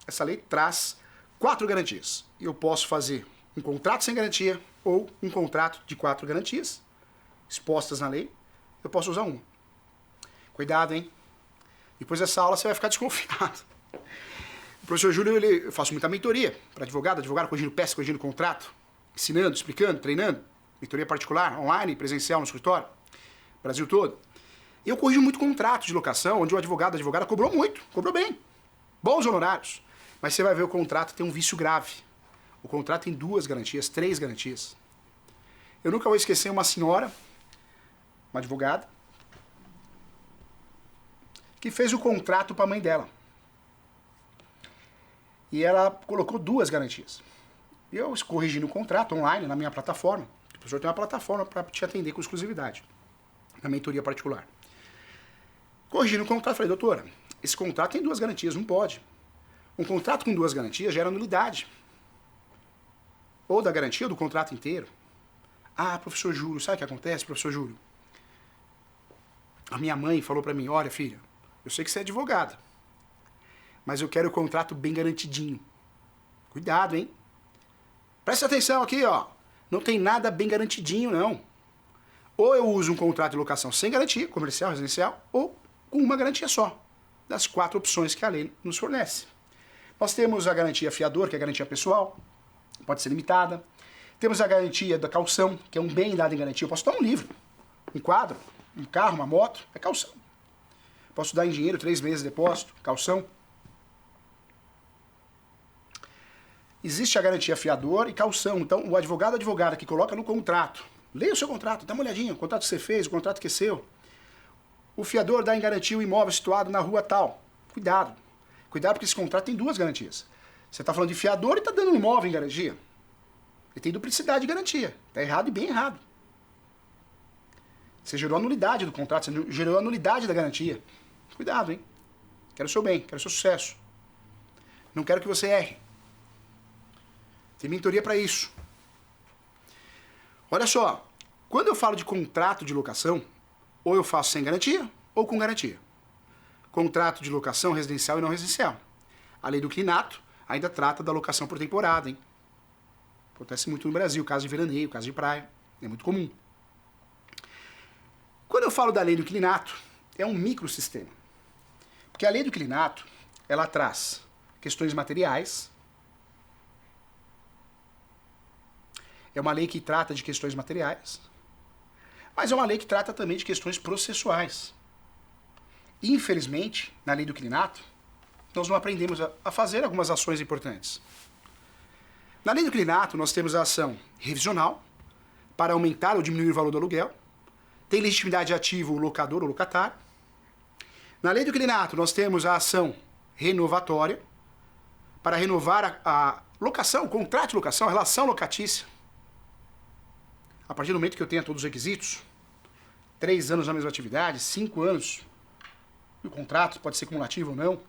[SPEAKER 2] essa lei traz 4 garantias. Eu posso fazer um contrato sem garantia ou um contrato de 4 garantias expostas na lei. Eu posso usar uma. Cuidado, hein? Depois dessa aula você vai ficar desconfiado. O professor Júlio, eu faço muita mentoria para advogado corrigindo peça, corrigindo contrato, ensinando, explicando, treinando. Mentoria particular, online, presencial no escritório, Brasil todo. E eu corrijo muito contrato de locação, onde o advogado, a advogada cobrou muito, cobrou bem. Bons honorários. Mas você vai ver o contrato tem um vício grave. O contrato tem 2 garantias, 3 garantias. Eu nunca vou esquecer uma senhora, uma advogada, que fez o contrato para a mãe dela. E ela colocou 2 garantias. E eu corrigindo o contrato online na minha plataforma. O professor tem uma plataforma para te atender com exclusividade. Na mentoria particular. Corrigindo o contrato, falei, doutora, esse contrato tem 2 garantias, não pode. Um contrato com 2 garantias gera nulidade. Ou da garantia ou do contrato inteiro. Ah, professor Júlio, sabe o que acontece, professor Júlio? A minha mãe falou para mim, olha filha, eu sei que você é advogada, mas eu quero o contrato bem garantidinho. Cuidado, hein? Presta atenção aqui, ó. Não tem nada bem garantidinho, não. Ou eu uso um contrato de locação sem garantia, comercial, residencial, ou com uma garantia só, das 4 opções que a lei nos fornece. Nós temos a garantia fiador, que é a garantia pessoal, pode ser limitada. Temos a garantia da caução, que é um bem dado em garantia. Eu posso dar um livro, um quadro, um carro, uma moto, é caução. Posso dar em dinheiro 3 meses de depósito, caução. Existe a garantia fiador e caução. Então, o advogado ou advogada que coloca no contrato, leia o seu contrato, dá uma olhadinha, o contrato que você fez, o contrato que é seu. O fiador dá em garantia o imóvel situado na rua tal. Cuidado. Cuidado porque esse contrato tem 2 garantias. Você está falando de fiador e está dando um imóvel em garantia. Ele tem duplicidade de garantia. Está errado e bem errado. Você gerou a nulidade do contrato, você gerou a nulidade da garantia. Cuidado, hein? Quero o seu bem, quero o seu sucesso. Não quero que você erre. Tem mentoria para isso. Olha só, quando eu falo de contrato de locação, ou eu faço sem garantia, ou com garantia. Contrato de locação residencial e não residencial. A lei do inclinato ainda trata da locação por temporada, hein? Acontece muito no Brasil, caso de veraneio, caso de praia. É muito comum. Quando eu falo da lei do inclinato, é um microsistema. Porque a lei do inclinato, ela traz questões materiais. É uma lei que trata de questões materiais. Mas é uma lei que trata também de questões processuais. Infelizmente, na lei do inclinato, nós não aprendemos a fazer algumas ações importantes. Na lei do inclinato, nós temos a ação revisional, para aumentar ou diminuir o valor do aluguel. Tem legitimidade ativa o locador ou locatário. Na lei do inquilinato, nós temos a ação renovatória, para renovar a locação, o contrato de locação, a relação locatícia. A partir do momento que eu tenha todos os requisitos, 3 anos na mesma atividade, 5 anos, o contrato pode ser cumulativo ou não,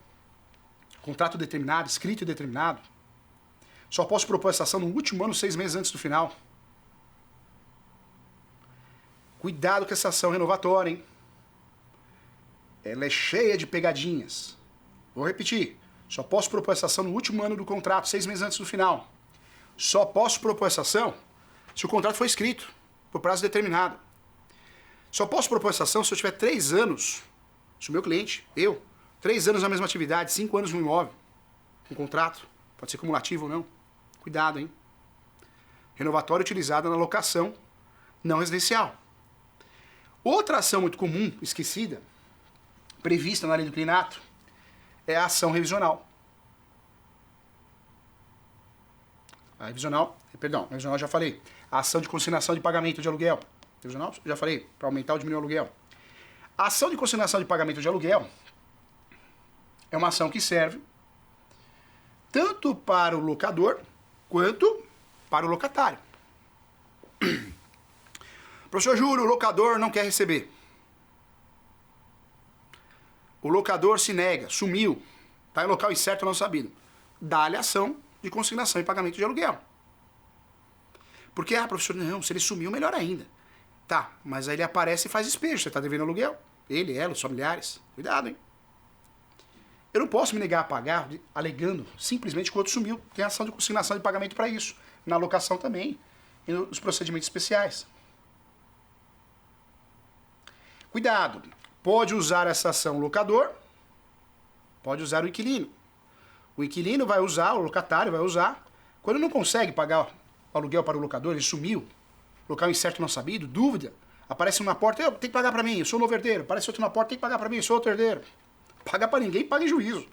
[SPEAKER 2] contrato determinado, escrito e determinado. Só posso propor essa ação no último ano, 6 meses antes do final. Cuidado com essa ação renovatória, hein? Ela é cheia de pegadinhas. Vou repetir. Só posso propor essa ação no último ano do contrato, 6 meses antes do final. Só posso propor essa ação se o contrato for escrito, por prazo determinado. Só posso propor essa ação se eu tiver 3 anos, se o meu cliente, eu, 3 anos na mesma atividade, 5 anos no imóvel, com contrato, pode ser cumulativo ou não. Cuidado, hein? Renovatória utilizada na locação não residencial. Outra ação muito comum, esquecida, prevista na lei do inquilinato, é a ação revisional. A revisional já falei. A ação de consignação de pagamento de aluguel. Revisional, já falei, para aumentar ou diminuir o aluguel. A ação de consignação de pagamento de aluguel é uma ação que serve tanto para o locador quanto para o locatário. Professor Júlio, o locador não quer receber. O locador se nega, sumiu, está em local incerto não sabido. Dá-lhe ação de consignação e pagamento de aluguel. Porque, professor, não, se ele sumiu, melhor ainda. Tá, mas aí ele aparece e faz despejo, você está devendo aluguel. Ele, ela, os familiares. Cuidado, hein? Eu não posso me negar a pagar alegando simplesmente que o outro sumiu. Tem ação de consignação de pagamento para isso. Na locação também. E nos procedimentos especiais. Cuidado. Pode usar essa ação o locador, pode usar o inquilino. O inquilino vai usar, o locatário vai usar. Quando não consegue pagar o aluguel para o locador, ele sumiu, local incerto não sabido, dúvida, aparece um na porta, eu tenho que pagar para mim, eu sou o novo herdeiro. Aparece outro na porta, tem que pagar para mim, eu sou outro herdeiro. Paga para ninguém, paga em juízo.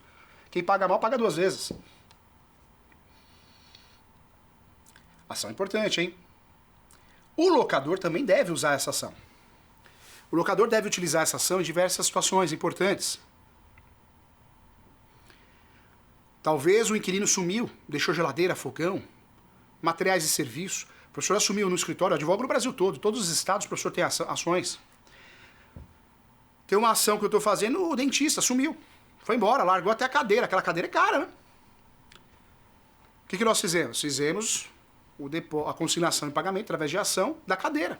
[SPEAKER 2] Quem paga mal, paga 2 vezes. Ação importante, hein? O locador também deve usar essa ação. O locador deve utilizar essa ação em diversas situações importantes. Talvez o inquilino sumiu, deixou geladeira, fogão, materiais e serviços. O professor assumiu no escritório, eu advogo no Brasil todo, todos os estados o professor tem ações. Tem uma ação que eu estou fazendo, o dentista sumiu. Foi embora, largou até a cadeira. Aquela cadeira é cara, né? O que nós fizemos? Fizemos a consignação e pagamento através de ação da cadeira.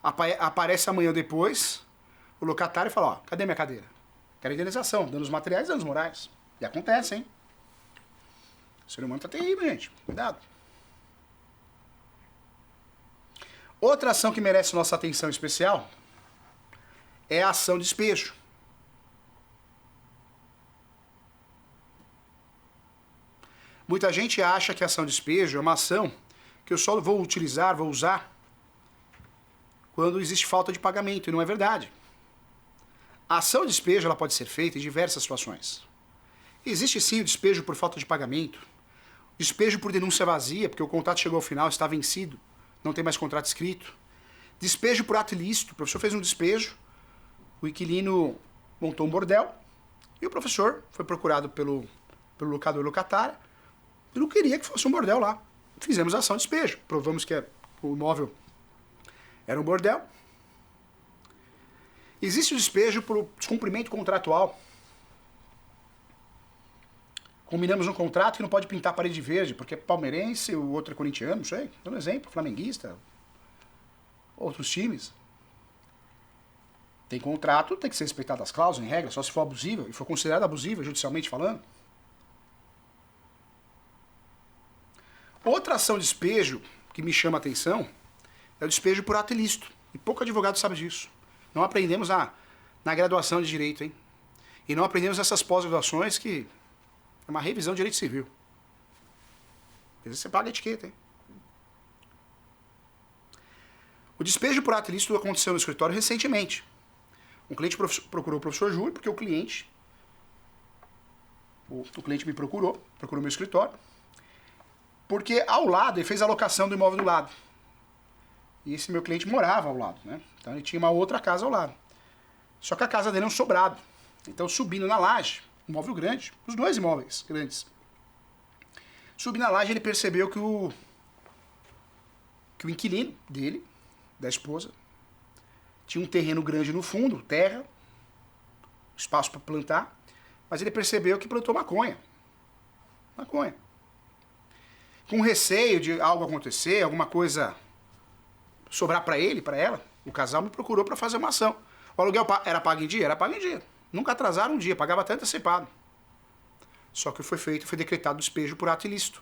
[SPEAKER 2] Aparece amanhã depois o locatário e fala, cadê minha cadeira? Quero indenização, danos materiais e danos morais. E acontece, hein? O ser humano tá terrível, gente. Cuidado. Outra ação que merece nossa atenção especial é a ação de despejo. Muita gente acha que a ação de despejo é uma ação que eu só vou usar quando existe falta de pagamento, e não é verdade. A ação de despejo ela pode ser feita em diversas situações. Existe sim o despejo por falta de pagamento, despejo por denúncia vazia, porque o contrato chegou ao final, está vencido, não tem mais contrato escrito, despejo por ato ilícito, o professor fez um despejo, o inquilino montou um bordel, e o professor foi procurado pelo locador locatário, e não queria que fosse um bordel lá. Fizemos a ação de despejo, provamos que o imóvel era um bordel. Existe o despejo por descumprimento contratual. Combinamos um contrato que não pode pintar a parede verde, porque é palmeirense, o outro é corintiano, não sei. Dando um exemplo, flamenguista, outros times. Tem contrato, tem que ser respeitado as cláusulas, em regra, só se for abusiva, e for considerada abusiva, judicialmente falando. Outra ação de despejo que me chama a atenção é o despejo por ato ilícito. E pouco advogado sabe disso. Não aprendemos na graduação de Direito, hein? E não aprendemos essas pós-graduações que é uma revisão de Direito Civil. Às vezes você paga a etiqueta, hein? O despejo por ato ilícito aconteceu no escritório recentemente. Um cliente procurou o professor Júlio porque o cliente me procurou meu escritório, porque ao lado ele fez a locação do imóvel do lado. E esse meu cliente morava ao lado, né? Então ele tinha uma outra casa ao lado. Só que a casa dele é um sobrado. Então, subindo na laje, um imóvel grande, os dois imóveis grandes. Subindo na laje, ele percebeu que o inquilino dele, da esposa, tinha um terreno grande no fundo, terra, espaço para plantar, mas ele percebeu que plantou maconha. Maconha. Com receio de algo acontecer, alguma coisa sobrar para ele, para ela, o casal me procurou para fazer uma ação. O aluguel era pago em dia? Era pago em dia. Nunca atrasaram um dia, pagava até antecipado. Só que foi decretado despejo por ato ilícito.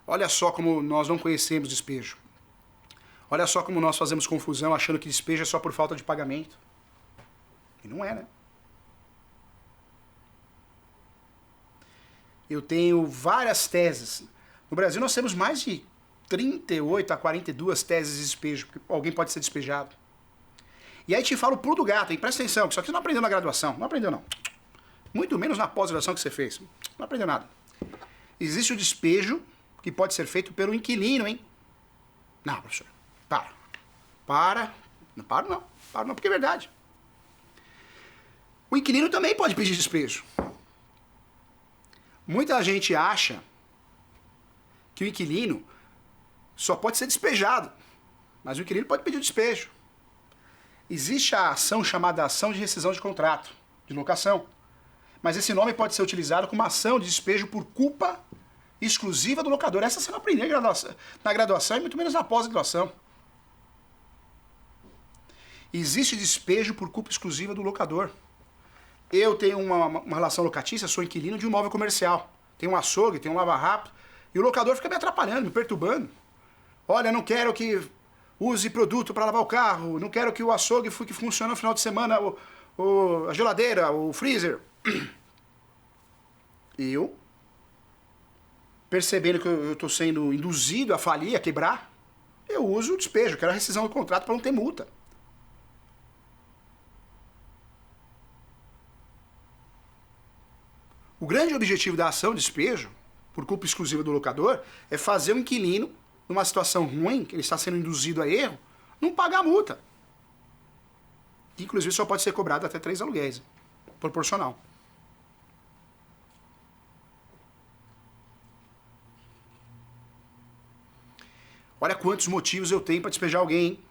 [SPEAKER 2] Olha só como nós não conhecemos despejo. Olha só como nós fazemos confusão achando que despejo é só por falta de pagamento. E não é, né? Eu tenho várias teses. No Brasil nós temos mais de 38 a 42 teses de despejo, porque alguém pode ser despejado. E aí te falo o pulo do gato, hein? Presta atenção, que isso aqui você não aprendeu na graduação. Não aprendeu, não. Muito menos na pós-graduação que você fez. Não aprendeu nada. Existe o despejo que pode ser feito pelo inquilino, hein? Não, professor. Para. Não paro não, porque é verdade. O inquilino também pode pedir despejo. Muita gente acha que o inquilino só pode ser despejado, mas o inquilino pode pedir o despejo. Existe a ação chamada ação de rescisão de contrato, de locação, mas esse nome pode ser utilizado como ação de despejo por culpa exclusiva do locador. Essa você não aprendeu na graduação e muito menos na pós-graduação. Existe despejo por culpa exclusiva do locador. Eu tenho uma relação locatícia, sou inquilino de um imóvel comercial. Tem um açougue, tem um lava-rápido, e o locador fica me atrapalhando, me perturbando. Olha, não quero que use produto para lavar o carro, não quero que o açougue que funcione no final de semana, a geladeira, o freezer. Eu, percebendo que eu estou sendo induzido a falir, a quebrar, eu uso o despejo, quero a rescisão do contrato para não ter multa. O grande objetivo da ação de despejo, por culpa exclusiva do locador, é fazer o inquilino, numa situação ruim, que ele está sendo induzido a erro, não pagar a multa. Que, inclusive, só pode ser cobrado até 3 aluguéis, proporcional. Olha quantos motivos eu tenho para despejar alguém, hein?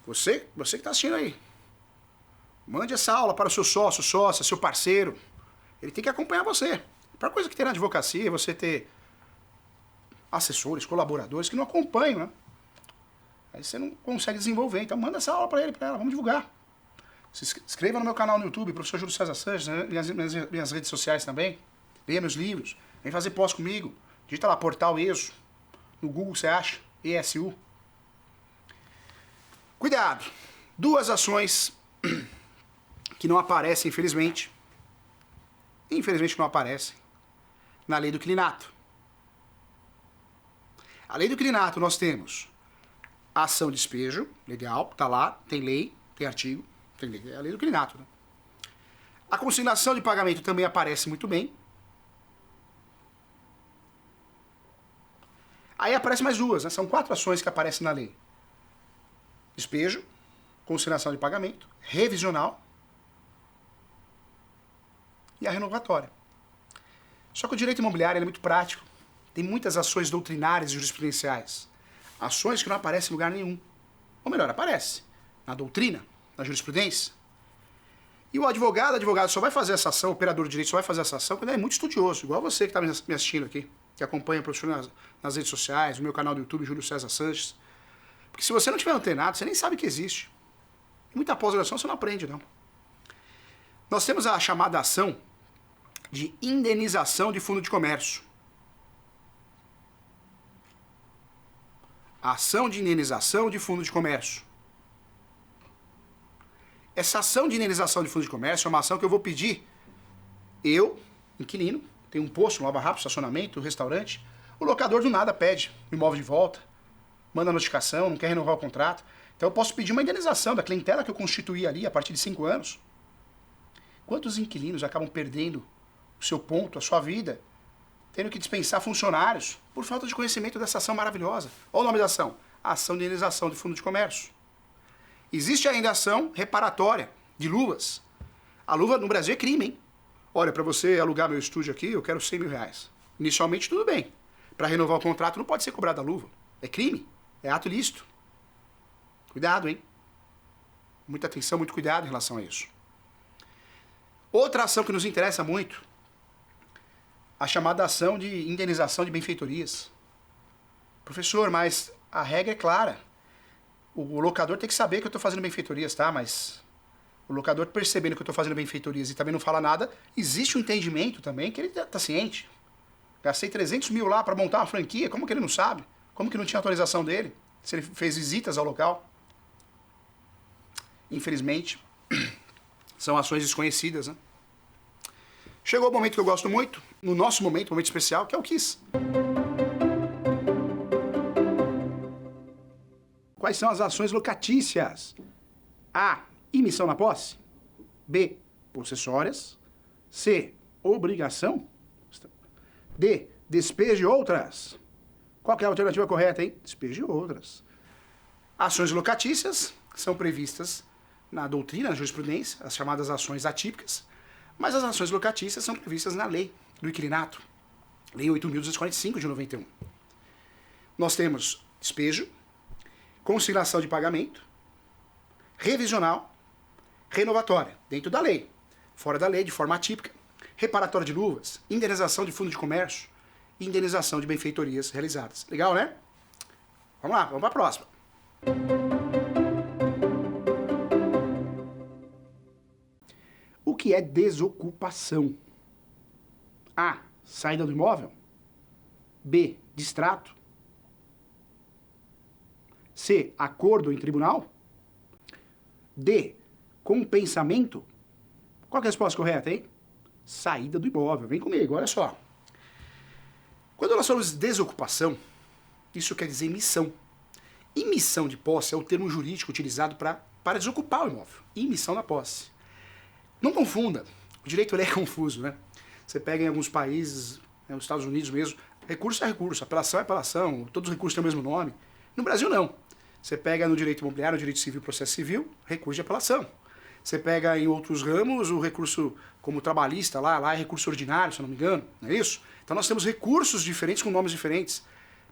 [SPEAKER 2] Você que está assistindo aí. Mande essa aula para o seu sócio, sócia, seu parceiro. Ele tem que acompanhar você. A pior coisa que tem na advocacia é você ter assessores, colaboradores que não acompanham, né? Aí você não consegue desenvolver. Então manda essa aula para ele, para ela. Vamos divulgar. Se inscreva no meu canal no YouTube, professor Júlio César Sanches, né? minhas redes sociais também. Leia meus livros. Vem fazer pós comigo. Digita lá, Portal ESU. No Google você acha. ESU. Cuidado. 2 ações que não aparecem, infelizmente. Infelizmente não aparecem na lei do inquilinato. A lei do inquilinato nós temos a ação de despejo, legal, tá lá, tem lei, tem artigo, tem lei, é a lei do inquilinato. Né? A consignação de pagamento também aparece muito bem. Aí aparecem mais 2, né? São 4 ações que aparecem na lei. Despejo, consignação de pagamento, revisional e a renovatória. Só que o direito imobiliário é muito prático. Tem muitas ações doutrinárias e jurisprudenciais. Ações que não aparecem em lugar nenhum. Ou melhor, aparece na doutrina, na jurisprudência. E o advogado só vai fazer essa ação, o operador de direito só vai fazer essa ação quando ele é muito estudioso, igual você que está me assistindo aqui, que acompanha o professor nas redes sociais, no meu canal do YouTube, Júlio César Sanches. Porque se você não tiver antenado, você nem sabe que existe. E muita pós-graduação você não aprende, não. Nós temos a chamada ação de indenização de fundo de comércio. A ação de indenização de fundo de comércio. Essa ação de indenização de fundo de comércio é uma ação que eu vou pedir. Eu, inquilino, tenho um posto, um lava-rápido, estacionamento, um restaurante. O locador do nada pede o imóvel de volta, manda notificação, não quer renovar o contrato. Então eu posso pedir uma indenização da clientela que eu constituí ali a partir de 5 anos. Quantos inquilinos acabam perdendo o seu ponto, a sua vida, tendo que dispensar funcionários por falta de conhecimento dessa ação maravilhosa? Olha o nome da ação. A ação de indenização de fundo de comércio. Existe ainda ação reparatória de luvas. A luva no Brasil é crime, hein? Olha, para você alugar meu estúdio aqui, eu quero 100 mil reais. Inicialmente, tudo bem. Para renovar o contrato, não pode ser cobrada a luva. É crime. É ato ilícito. Cuidado, hein? Muita atenção, muito cuidado em relação a isso. Outra ação que nos interessa muito, a chamada ação de indenização de benfeitorias. Professor, mas a regra é clara. O locador tem que saber que eu estou fazendo benfeitorias, tá? Mas o locador percebendo que eu estou fazendo benfeitorias e também não fala nada, existe um entendimento também que ele está ciente. Gastei 300 mil lá para montar uma franquia, como que ele não sabe? Como que não tinha autorização dele? Se ele fez visitas ao local? Infelizmente, são ações desconhecidas, né? Chegou o momento que eu gosto muito, no nosso momento, momento especial, que é o Kiss. Quais são as ações locatícias? A. Emissão na posse. B. Possessórias. C. Obrigação. D. Despejo de outras. Qual que é a alternativa correta, hein? Despejo de outras. Ações locatícias são previstas na doutrina, na jurisprudência, as chamadas ações atípicas, mas as ações locatícias são previstas na lei do inquilinato, Lei 8.245 de 91. Nós temos despejo, conciliação de pagamento, revisional, renovatória, dentro da lei, fora da lei, de forma atípica, reparatória de luvas, indenização de fundo de comércio e indenização de benfeitorias realizadas. Legal, né? Vamos lá, vamos para a próxima. O que é desocupação? A. Saída do imóvel. B. Distrato. C. Acordo em tribunal. D. Compensamento. Qual que é a resposta correta, hein? Saída do imóvel. Vem comigo, olha só. Quando nós falamos de desocupação, isso quer dizer emissão. Emissão de posse é o termo jurídico utilizado para desocupar o imóvel. Emissão na posse. Não confunda. O direito ele é confuso, né? Você pega em alguns países, nos Estados Unidos mesmo, recurso é recurso, apelação é apelação, todos os recursos têm o mesmo nome. No Brasil, não. Você pega no direito imobiliário, no direito civil, processo civil, recurso de apelação. Você pega em outros ramos o recurso como trabalhista, lá é recurso ordinário, se eu não me engano, não é isso? Então nós temos recursos diferentes com nomes diferentes,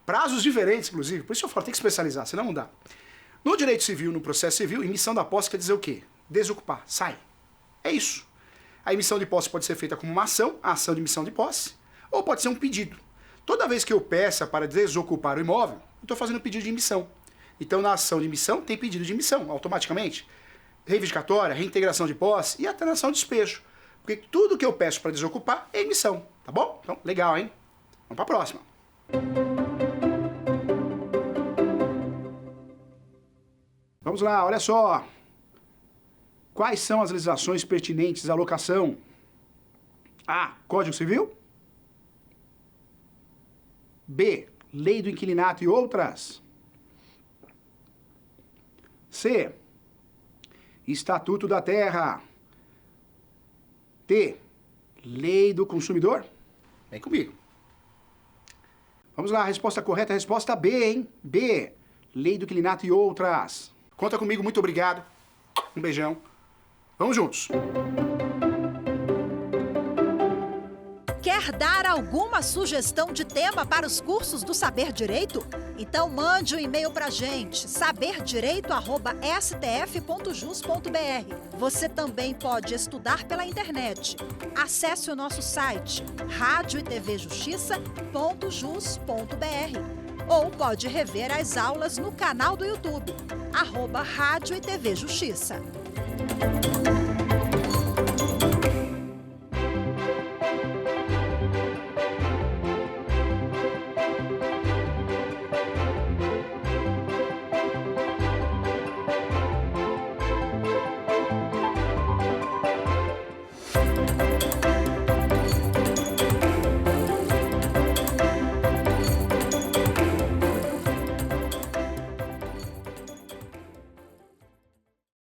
[SPEAKER 2] prazos diferentes, inclusive. Por isso eu falo, tem que especializar, senão não dá. No direito civil, no processo civil, emissão da posse quer dizer o quê? Desocupar, sai. É isso. A emissão de posse pode ser feita como uma ação, a ação de emissão de posse, ou pode ser um pedido. Toda vez que eu peça para desocupar o imóvel, eu estou fazendo um pedido de emissão. Então, na ação de emissão, tem pedido de emissão, automaticamente. Reivindicatória, reintegração de posse e até na ação de despejo. Porque tudo que eu peço para desocupar é emissão, tá bom? Então, legal, hein? Vamos para a próxima. Vamos lá, olha só. Quais são as legislações pertinentes à locação? A. Código Civil. B. Lei do Inquilinato e outras. C. Estatuto da Terra. D. Lei do Consumidor. Vem comigo. Vamos lá, a resposta correta é a resposta B, hein? B. Lei do Inquilinato e outras. Conta comigo, muito obrigado. Um beijão. Vamos juntos.
[SPEAKER 1] Quer dar alguma sugestão de tema para os cursos do Saber Direito? Então mande um e-mail para a gente, saberdireito@stf.jus.br. Você também pode estudar pela internet. Acesse o nosso site radioetvjustiça.jus.br ou pode rever as aulas no canal do YouTube, @Rádio e TV Justiça.